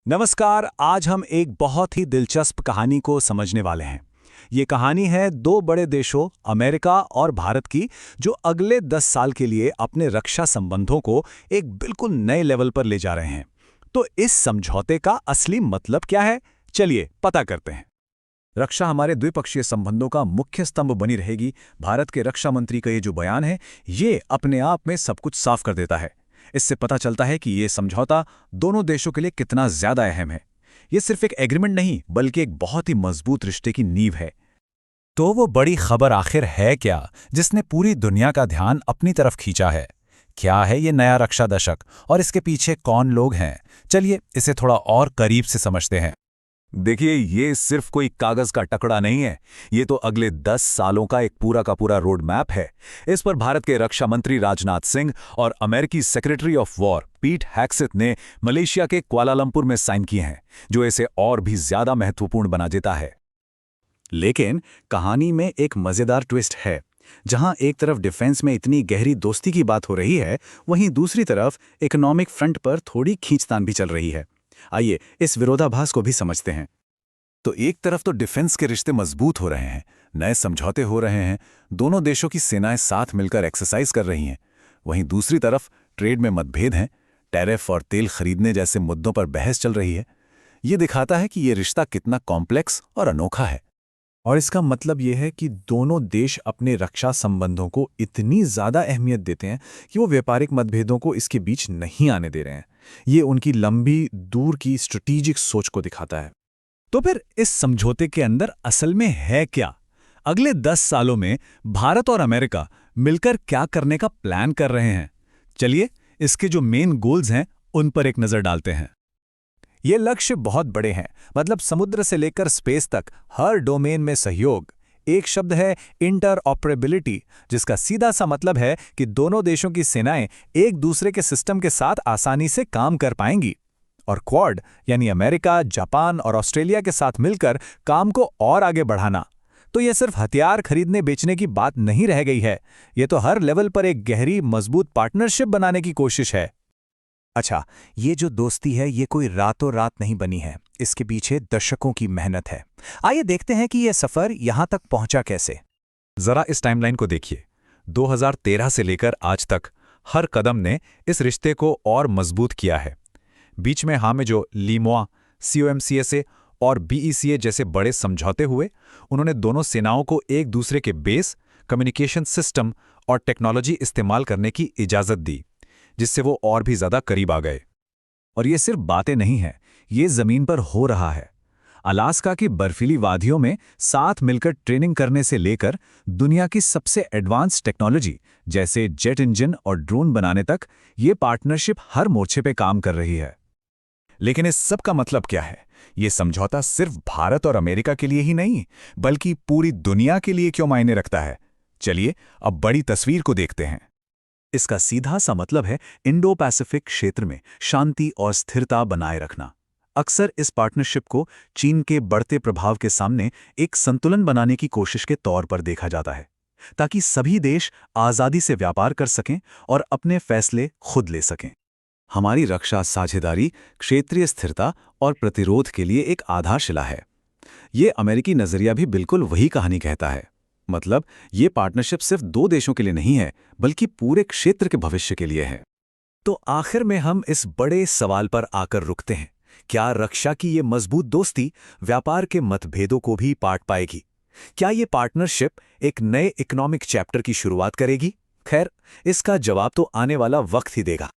नमस्कार। आज हम एक बहुत ही दिलचस्प कहानी को समझने वाले हैं। ये कहानी है दो बड़े देशों अमेरिका और भारत की, जो अगले 10 साल के लिए अपने रक्षा संबंधों को एक बिल्कुल नए लेवल पर ले जा रहे हैं। तो इस समझौते का असली मतलब क्या है, चलिए पता करते हैं। रक्षा हमारे द्विपक्षीय संबंधों का मुख्य स्तंभ बनी रहेगी। भारत के रक्षा मंत्री का ये जो बयान है, ये अपने आप में सब कुछ साफ कर देता है। इससे पता चलता है कि ये समझौता दोनों देशों के लिए कितना ज्यादा अहम है। ये सिर्फ एक एग्रीमेंट नहीं, बल्कि एक बहुत ही मजबूत रिश्ते की नींव है। तो वो बड़ी खबर आखिर है क्या, जिसने पूरी दुनिया का ध्यान अपनी तरफ खींचा है? क्या है ये नया रक्षा दशक और इसके पीछे कौन लोग हैं? चलिए इसे थोड़ा और करीब से समझते हैं। देखिए, ये सिर्फ कोई कागज का टुकड़ा नहीं है। ये तो अगले 10 सालों का एक पूरा का पूरा रोड मैप है। इस पर भारत के रक्षा मंत्री राजनाथ सिंह और अमेरिकी सेक्रेटरी ऑफ वॉर पीट हेग्सेथ ने मलेशिया के कुआलालंपुर में साइन किए हैं, जो इसे और भी ज्यादा महत्वपूर्ण बना देता है। लेकिन कहानी में एक मजेदार ट्विस्ट है। जहां एक तरफ डिफेंस में इतनी गहरी दोस्ती की बात हो रही है, वहीं दूसरी तरफ इकोनॉमिक फ्रंट पर थोड़ी खींचतान भी चल रही है। आइए इस विरोधाभास को भी समझते हैं। तो एक तरफ तो डिफेंस के रिश्ते मजबूत हो रहे हैं, नए समझौते हो रहे हैं, दोनों देशों की सेनाएं साथ मिलकर एक्सरसाइज कर रही हैं। वहीं दूसरी तरफ ट्रेड में मतभेद हैं, टैरिफ और तेल खरीदने जैसे मुद्दों पर बहस चल रही है। ये दिखाता है कि ये रिश्ता कितना कॉम्प्लेक्स और अनोखा है। और इसका मतलब ये है कि दोनों देश अपने रक्षा संबंधों को इतनी ज्यादा अहमियत देते हैं कि वो व्यापारिक मतभेदों को इसके बीच नहीं आने दे रहे हैं। ये उनकी लंबी दूर की स्ट्रेटेजिक सोच को दिखाता है। तो फिर इस समझौते के अंदर असल में है क्या? अगले 10 सालों में भारत और अमेरिका मिलकर क्या करने का प्लान कर रहे हैं? चलिए इसके जो मेन गोल्स हैं उन पर एक नजर डालते हैं। ये लक्ष्य बहुत बड़े हैं, मतलब समुद्र से लेकर स्पेस तक हर डोमेन में सहयोग। एक शब्द है इंटरऑपरेबिलिटी, जिसका सीधा सा मतलब है कि दोनों देशों की सेनाएं एक दूसरे के सिस्टम के साथ आसानी से काम कर पाएंगी। और क्वाड यानी अमेरिका, जापान और ऑस्ट्रेलिया के साथ मिलकर काम को और आगे बढ़ाना। तो यह सिर्फ हथियार खरीदने बेचने की बात नहीं रह गई है, ये तो हर लेवल पर एक गहरी मजबूत पार्टनरशिप बनाने की कोशिश है। अच्छा, ये जो दोस्ती है ये कोई रातों रात नहीं बनी है, इसके पीछे दशकों की मेहनत है। आइए देखते हैं कि यह सफर यहां तक पहुंचा कैसे। जरा इस टाइमलाइन को देखिए। 2013 से लेकर आज तक हर कदम ने इस रिश्ते को और मजबूत किया है। बीच में में जो लीमोआ, COMCSA और BECA जैसे बड़े समझौते हुए, उन्होंने दोनों सेनाओं को एक दूसरे के बेस, कम्युनिकेशन सिस्टम और टेक्नोलॉजी इस्तेमाल करने की इजाज़त दी, जिससे वो और भी ज़्यादा करीब आ गए। और ये सिर्फ बातें नहीं हैं, ये जमीन पर हो रहा है। अलास्का की बर्फीली वादियों में साथ मिलकर ट्रेनिंग करने से लेकर दुनिया की सबसे एडवांस टेक्नोलॉजी जैसे जेट इंजन और ड्रोन बनाने तक, ये पार्टनरशिप हर मोर्चे पे काम कर रही है। लेकिन इस सब का मतलब क्या है? ये समझौता सिर्फ भारत और अमेरिका के लिए ही नहीं, बल्कि पूरी दुनिया के लिए क्यों मायने रखता है? चलिए अब बड़ी तस्वीर को देखते हैं। इसका सीधा सा मतलब है इंडो पैसिफिक क्षेत्र में शांति और स्थिरता बनाए रखना। अक्सर इस पार्टनरशिप को चीन के बढ़ते प्रभाव के सामने एक संतुलन बनाने की कोशिश के तौर पर देखा जाता है, ताकि सभी देश आज़ादी से व्यापार कर सकें और अपने फैसले खुद ले सकें। हमारी रक्षा साझेदारी क्षेत्रीय स्थिरता और प्रतिरोध के लिए एक आधारशिला है। ये अमेरिकी नजरिया भी बिल्कुल वही कहानी कहता है। मतलब ये पार्टनरशिप सिर्फ दो देशों के लिए नहीं है, बल्कि पूरे क्षेत्र के भविष्य के लिए है। तो आखिर में हम इस बड़े सवाल पर आकर रुकते हैं, क्या रक्षा की ये मजबूत दोस्ती व्यापार के मतभेदों को भी पाट पाएगी? क्या ये पार्टनरशिप एक नए इकोनॉमिक चैप्टर की शुरुआत करेगी? खैर, इसका जवाब तो आने वाला वक्त ही देगा।